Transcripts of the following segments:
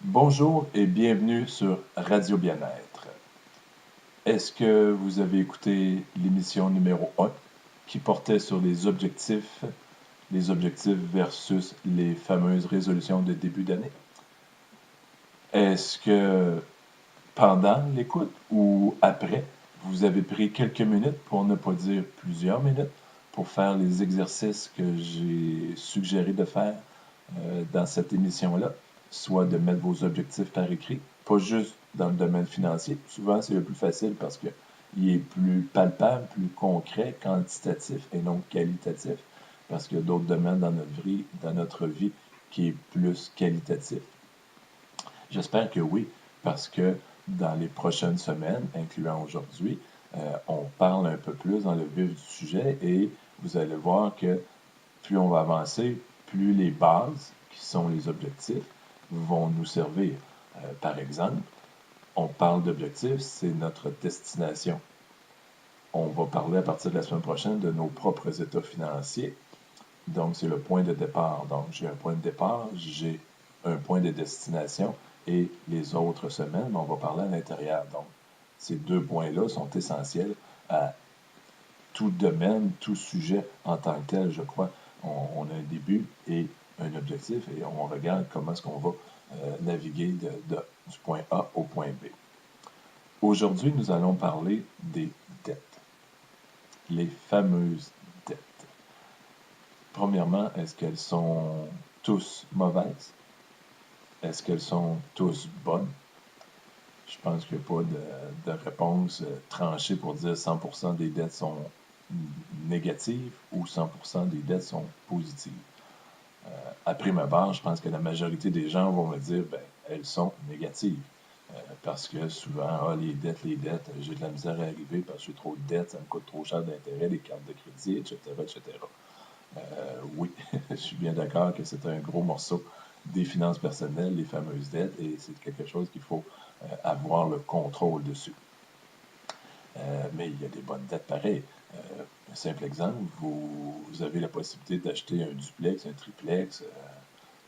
Bonjour et bienvenue sur Radio Bien-être. Est-ce que vous avez écouté l'émission numéro 1 qui portait sur les objectifs versus les fameuses résolutions de début d'année? Est-ce que pendant l'écoute ou après, vous avez pris quelques minutes, pour ne pas dire plusieurs minutes, pour faire les exercices que j'ai suggéré de faire dans cette émission-là, soit de mettre vos objectifs par écrit, pas juste dans le domaine financier. Souvent, c'est le plus facile parce qu'il est plus palpable, plus concret, quantitatif et non qualitatif, parce qu'il y a d'autres domaines dans notre vie qui est plus qualitatif. J'espère que oui, parce que dans les prochaines semaines, incluant aujourd'hui, on parle un peu plus dans le vif du sujet et vous allez voir que plus on va avancer, plus les bases, qui sont les objectifs, vont nous servir. Par exemple, on parle d'objectifs, c'est notre destination. On va parler à partir de la semaine prochaine de nos propres états financiers. Donc, c'est le point de départ. Donc, j'ai un point de départ, j'ai un point de destination et les autres semaines, on va parler à l'intérieur. Donc, ces deux points-là sont essentiels à tout domaine, tout sujet en tant que tel, je crois. On a un début et un objectif et on regarde comment est-ce qu'on va naviguer du point A au point B. Aujourd'hui, nous allons parler des dettes, les fameuses dettes. Premièrement, est-ce qu'elles sont tous mauvaises? Est-ce qu'elles sont tous bonnes? Je pense qu'il n'y a pas de réponse tranchée pour dire 100% des dettes sont négatives ou 100% des dettes sont positives. À prime abord, je pense que la majorité des gens vont me dire, ben, elles sont négatives. Parce que souvent, les dettes, j'ai de la misère à arriver parce que j'ai trop de dettes, ça me coûte trop cher d'intérêt, les cartes de crédit, etc., etc. Oui, je suis bien d'accord que c'est un gros morceau des finances personnelles, les fameuses dettes, et c'est quelque chose qu'il faut avoir le contrôle dessus. Mais il y a des bonnes dettes pareilles. Un simple exemple, vous avez la possibilité d'acheter un duplex, un triplex,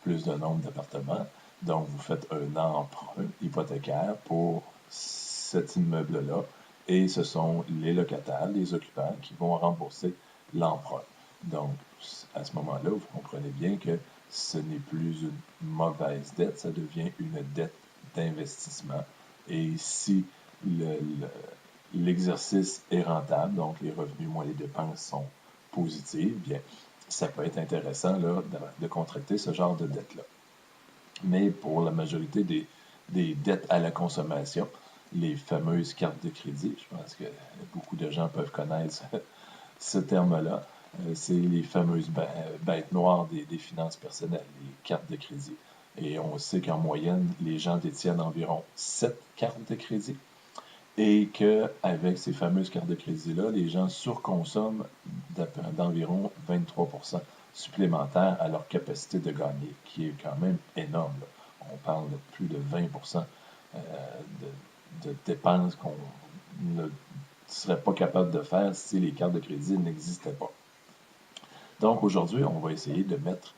plus d'un nombre d'appartements. Donc, vous faites un emprunt hypothécaire pour cet immeuble-là et ce sont les locataires, les occupants qui vont rembourser l'emprunt. Donc, à ce moment-là, vous comprenez bien que ce n'est plus une mauvaise dette, ça devient une dette d'investissement. Et si l'exercice est rentable, donc les revenus moins les dépenses sont positives, bien, ça peut être intéressant là, de contracter ce genre de dette-là. Mais pour la majorité des dettes à la consommation, les fameuses cartes de crédit, je pense que beaucoup de gens peuvent connaître ce terme-là, c'est les fameuses bêtes noires des finances personnelles, les cartes de crédit. Et on sait qu'en moyenne, les gens détiennent environ 7 cartes de crédit et qu'avec ces fameuses cartes de crédit-là, les gens surconsomment d'environ 23% supplémentaires à leur capacité de gagner, qui est quand même énorme. Là. On parle de plus de 20% de dépenses qu'on ne serait pas capable de faire si les cartes de crédit n'existaient pas. Donc aujourd'hui, on va essayer de mettre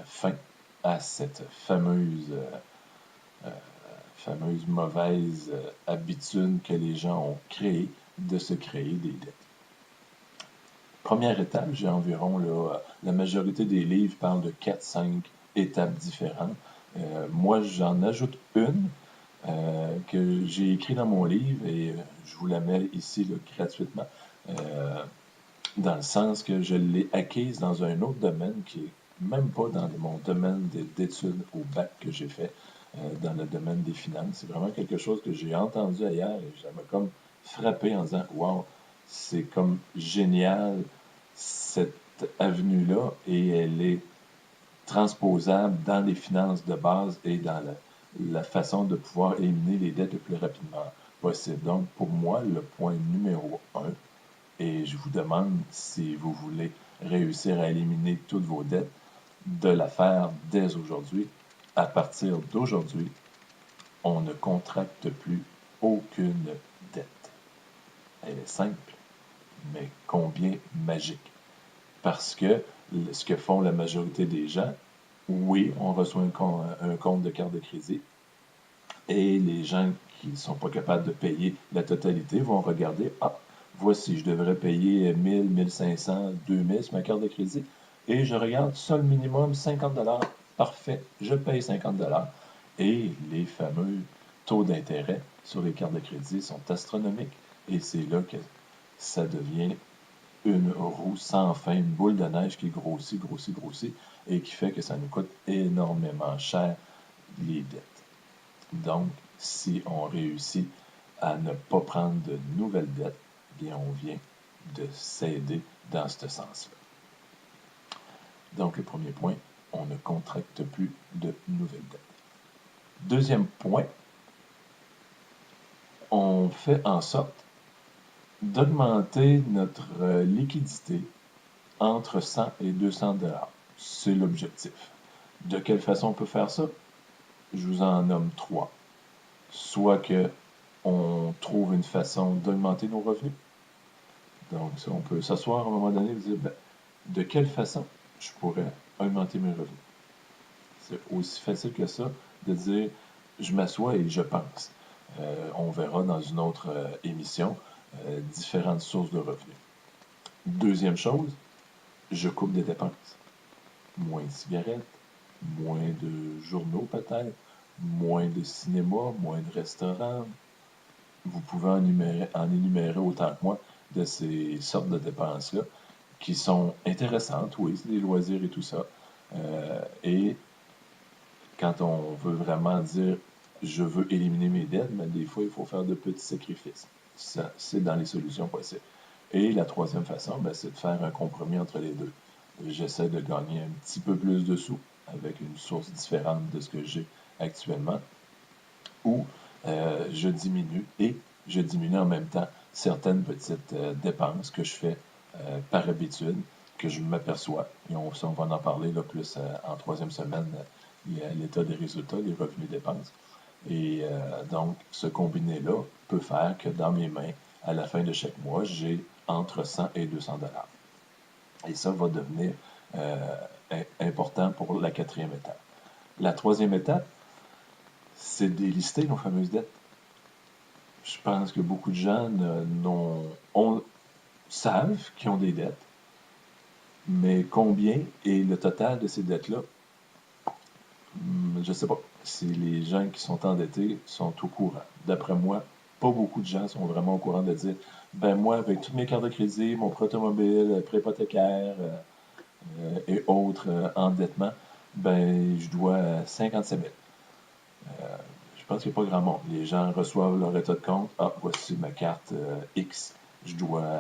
fin à cette fameuse mauvaise habitude que les gens ont créée de se créer des dettes. Première étape, j'ai environ, là, la majorité des livres parlent de 4-5 étapes différentes. Moi, j'en ajoute une que j'ai écrite dans mon livre et je vous la mets ici là, gratuitement, dans le sens que je l'ai acquise dans un autre domaine qui est même pas dans mon domaine d'études au bac que j'ai fait dans le domaine des finances. C'est vraiment quelque chose que j'ai entendu ailleurs et ça m'a comme frappé en disant wow, c'est comme génial cette avenue-là et elle est transposable dans les finances de base et dans la façon de pouvoir éliminer les dettes le plus rapidement possible. Donc, pour moi, le point numéro un, et je vous demande si vous voulez réussir à éliminer toutes vos dettes, de la faire dès aujourd'hui. À partir d'aujourd'hui, on ne contracte plus aucune dette. Elle est simple, mais combien magique. Parce que ce que font la majorité des gens, oui, on reçoit un compte de carte de crédit et les gens qui ne sont pas capables de payer la totalité vont regarder, ah, voici, je devrais payer 1000, 1500, 2000 sur ma carte de crédit et je regarde seul minimum 50 dollars. Parfait, je paye 50 dollars et les fameux taux d'intérêt sur les cartes de crédit sont astronomiques et c'est là que ça devient une roue sans fin, une boule de neige qui grossit, grossit, grossit, et qui fait que ça nous coûte énormément cher les dettes. Donc, si on réussit à ne pas prendre de nouvelles dettes, bien, on vient de s'aider dans ce sens-là. Donc, le premier point, on ne contracte plus de nouvelles dettes. Deuxième point, on fait en sorte d'augmenter notre liquidité entre 100 et 200 dollars. C'est l'objectif. De quelle façon on peut faire ça? Je vous en nomme trois. Soit que on trouve une façon d'augmenter nos revenus. Donc, on peut s'asseoir à un moment donné et dire, ben, de quelle façon je pourrais augmenter mes revenus? C'est aussi facile que ça de dire, je m'assois et je pense. On verra dans une autre émission différentes sources de revenus. Deuxième chose, je coupe des dépenses. Moins de cigarettes, moins de journaux peut-être, moins de cinéma, moins de restaurants. Vous pouvez en énumérer autant que moi de ces sortes de dépenses-là qui sont intéressantes, oui, c'est des loisirs et tout ça. Et quand on veut vraiment dire je veux éliminer mes dettes, mais des fois, il faut faire de petits sacrifices. Ça, c'est dans les solutions possibles. Et la troisième façon, ben, c'est de faire un compromis entre les deux. J'essaie de gagner un petit peu plus de sous avec une source différente de ce que j'ai actuellement, ou je diminue et je diminue en même temps certaines petites dépenses que je fais par habitude, que je m'aperçois, et on va en parler là, plus en troisième semaine, il y a l'état des résultats, des revenus dépenses. Et donc, ce combiné-là peut faire que dans mes mains, à la fin de chaque mois, j'ai entre 100 et 200 dollars. Et ça va devenir important pour la quatrième étape. La troisième étape, c'est de délister nos fameuses dettes. Je pense que beaucoup de gens savent qu'ils ont des dettes, mais combien est le total de ces dettes-là? Je ne sais pas. Si les gens qui sont endettés sont au courant. D'après moi, pas beaucoup de gens sont vraiment au courant de dire, ben moi, avec toutes mes cartes de crédit, mon prêt automobile, prêt hypothécaire et autres endettements, ben je dois 57 000. Je pense qu'il n'y a pas grand monde. Les gens reçoivent leur état de compte. Ah, voici ma carte X. Je dois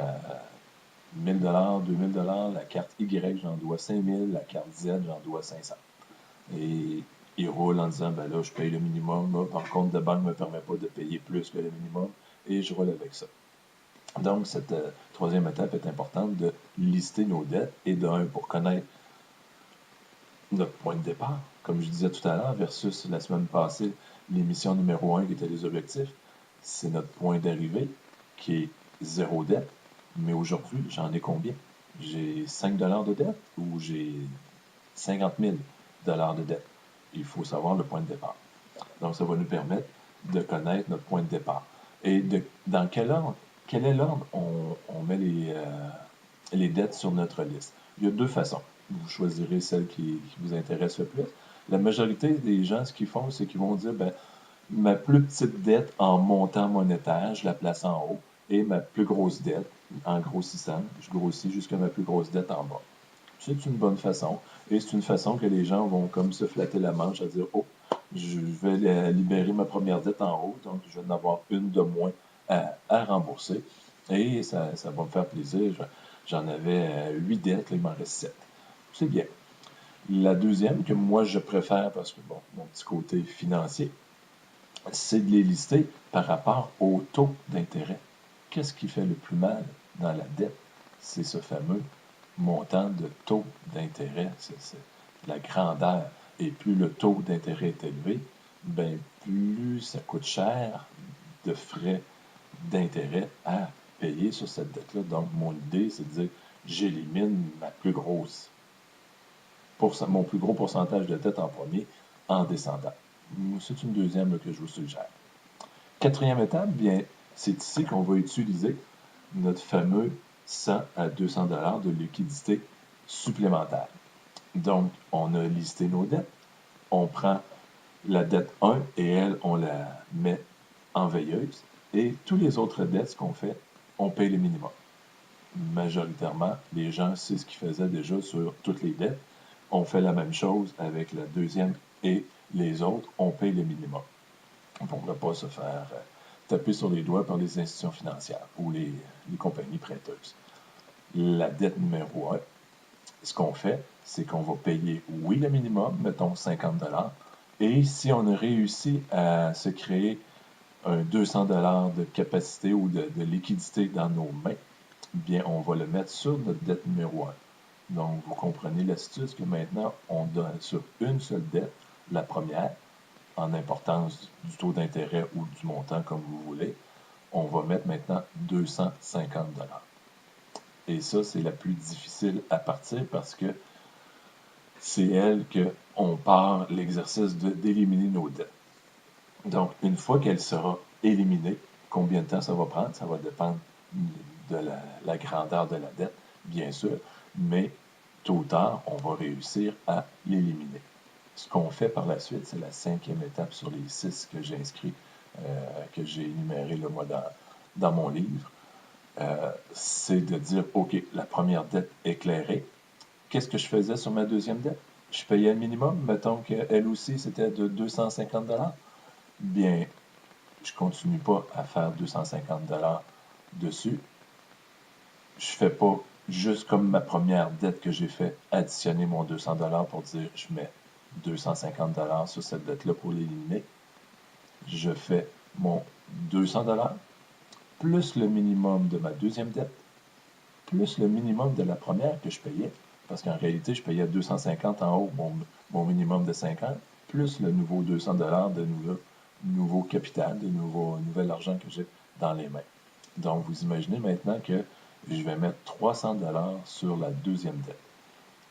1000 $, 2000 $. La carte Y, j'en dois 5000. La carte Z, j'en dois 500. Et ils roulent en disant, ben là, je paye le minimum. Là, par contre, de banque ne me permet pas de payer plus que le minimum. Et je roule avec ça. Donc, cette troisième étape est importante de lister nos dettes et pour connaître notre point de départ, comme je disais tout à l'heure, versus la semaine passée, l'émission numéro 1 qui était les objectifs, c'est notre point d'arrivée qui est zéro dette. Mais aujourd'hui, j'en ai combien? J'ai 5 dollars de dette ou j'ai 50 000 dollars de dette? Il faut savoir le point de départ. Donc, ça va nous permettre de connaître notre point de départ. Et dans quel ordre? Quel est l'ordre on met les dettes sur notre liste? Il y a deux façons. Vous choisirez celle qui vous intéresse le plus. La majorité des gens, ce qu'ils font, c'est qu'ils vont dire, ben, ma plus petite dette en montant monétaire, je la place en haut, et ma plus grosse dette, en grossissant, je grossis jusqu'à ma plus grosse dette en bas. C'est une bonne façon, et c'est une façon que les gens vont comme se flatter la manche à dire, oh, je vais libérer ma première dette en haut, donc je vais en avoir une de moins à rembourser, et ça va me faire plaisir. J'en avais 8 dettes, là, il m'en reste 7. C'est bien. La deuxième, que moi je préfère, parce que, bon, mon petit côté financier, c'est de les lister par rapport au taux d'intérêt. Qu'est-ce qui fait le plus mal dans la dette? C'est ce fameux montant de taux d'intérêt. C'est la grandeur. Et plus le taux d'intérêt est élevé, ben plus ça coûte cher de frais d'intérêt à payer sur cette dette-là. Donc, mon idée, c'est de dire, j'élimine ma plus grosse mon plus gros pourcentage de dette en premier en descendant. C'est une deuxième que je vous suggère. Quatrième étape, bien, c'est ici qu'on va utiliser notre fameux 100 à 200 $ de liquidité supplémentaire. Donc, on a listé nos dettes. On prend la dette 1 et elle, on la met en veilleuse. Et tous les autres dettes, ce qu'on fait, on paye le minimum. Majoritairement, les gens, c'est ce qu'ils faisaient déjà sur toutes les dettes. On fait la même chose avec la deuxième et les autres, on paye le minimum. Pour ne pas se faire taper sur les doigts par les institutions financières ou les compagnies prêteuses. La dette numéro 1, ce qu'on fait, c'est qu'on va payer, oui, le minimum, mettons 50 $, et si on a réussi à se créer un 200 $ de capacité ou de liquidité dans nos mains, bien, on va le mettre sur notre dette numéro 1. Donc, vous comprenez l'astuce que maintenant, on donne sur une seule dette, la première, en importance du taux d'intérêt ou du montant comme vous voulez, on va mettre maintenant 250 $. Et ça, c'est la plus difficile à partir parce que c'est elle qu'on part l'exercice d'éliminer nos dettes. Donc, une fois qu'elle sera éliminée, combien de temps ça va prendre? Ça va dépendre de la grandeur de la dette, bien sûr, mais tôt ou tard, on va réussir à l'éliminer. Ce qu'on fait par la suite, c'est la cinquième étape sur les 6 que j'ai inscrits, que j'ai énumérés là, moi, dans mon livre. C'est de dire, OK, la première dette éclairée, qu'est-ce que je faisais sur ma deuxième dette? Je payais le minimum, mettons qu'elle aussi, c'était de 250 $. Bien, je ne continue pas à faire 250 $ dessus. Je ne fais pas juste comme ma première dette que j'ai fait, additionner mon 200 $ pour dire je mets 250 $ sur cette dette-là pour l'éliminer. Je fais mon 200 $ plus le minimum de ma deuxième dette, plus le minimum de la première que je payais, parce qu'en réalité, je payais 250 en haut, mon minimum de 50, plus le nouveau 200 $ de nouveau capital, de nouvel argent que j'ai dans les mains. Donc, vous imaginez maintenant que je vais mettre 300 $ sur la deuxième dette.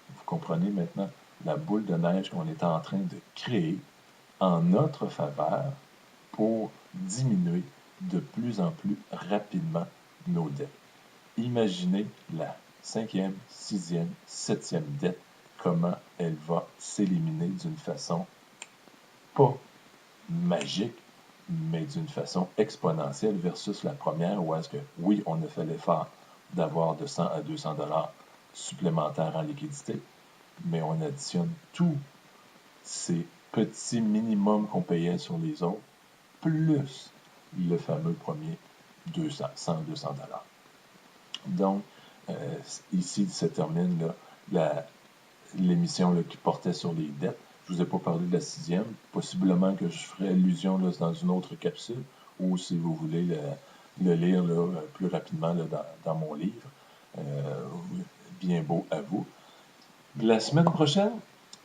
Vous comprenez maintenant la boule de neige qu'on est en train de créer en notre faveur pour diminuer de plus en plus rapidement nos dettes. Imaginez la cinquième, sixième, septième dette, comment elle va s'éliminer d'une façon pas magique, mais d'une façon exponentielle versus la première, où est-ce que, oui, on a fait l'effort d'avoir de 100 à 200 $ supplémentaires en liquidité, mais on additionne tous ces petits minimums qu'on payait sur les autres, plus le fameux premier 200, 100, 200 $. Donc, ici se termine l'émission qui portait sur les dettes. Je ne vous ai pas parlé de la sixième. Possiblement que je ferai allusion dans une autre capsule ou si vous voulez le lire plus rapidement dans mon livre. Bien beau à vous. La semaine prochaine,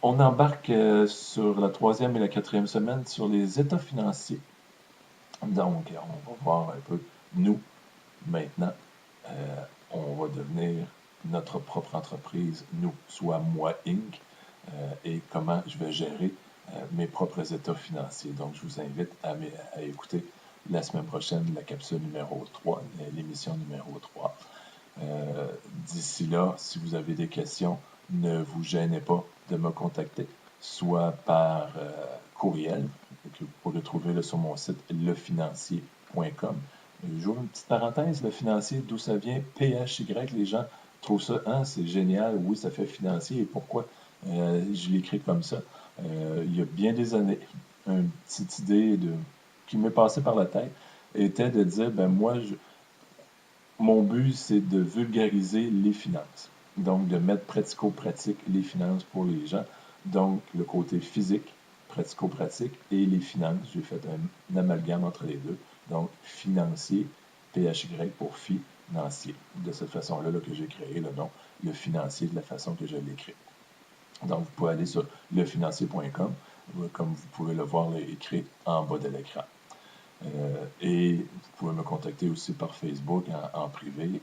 on embarque sur la troisième et la quatrième semaine sur les états financiers. Donc, on va voir un peu, nous, maintenant, on va devenir notre propre entreprise, nous, soit moi Inc., et comment je vais gérer mes propres états financiers. Donc, je vous invite à écouter la semaine prochaine la capsule numéro 3, l'émission numéro 3. D'ici là, si vous avez des questions, ne vous gênez pas de me contacter, soit par courriel, que vous pourrez trouver sur mon site lefinancier.com. J'ouvre une petite parenthèse, le financier, d'où ça vient? PHY, les gens trouvent ça, c'est génial, oui, ça fait financier, et pourquoi je l'écris comme ça? Il y a bien des années, une petite idée qui m'est passée par la tête était de dire, moi, mon but, c'est de vulgariser les finances. Donc, de mettre pratico-pratique les finances pour les gens. Donc, le côté physique, pratico-pratique, et les finances. J'ai fait un amalgame entre les deux. Donc, financier, PHY pour financier. De cette façon-là que j'ai créé le nom, le financier, de la façon que je l'écris. Donc, vous pouvez aller sur lefinancier.com, comme vous pouvez le voir écrit en bas de l'écran. Et vous pouvez me contacter aussi par Facebook en privé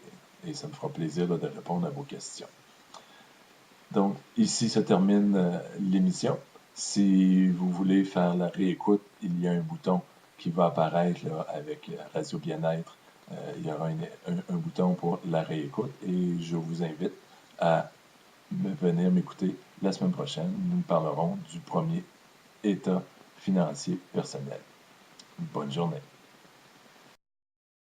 et ça me fera plaisir de répondre à vos questions. Donc, ici se termine l'émission. Si vous voulez faire la réécoute, il y a un bouton qui va apparaître là, avec Radio Bien-être. Il y aura un bouton pour la réécoute et je vous invite à venir m'écouter la semaine prochaine. Nous parlerons du premier état financier personnel. Bonne journée.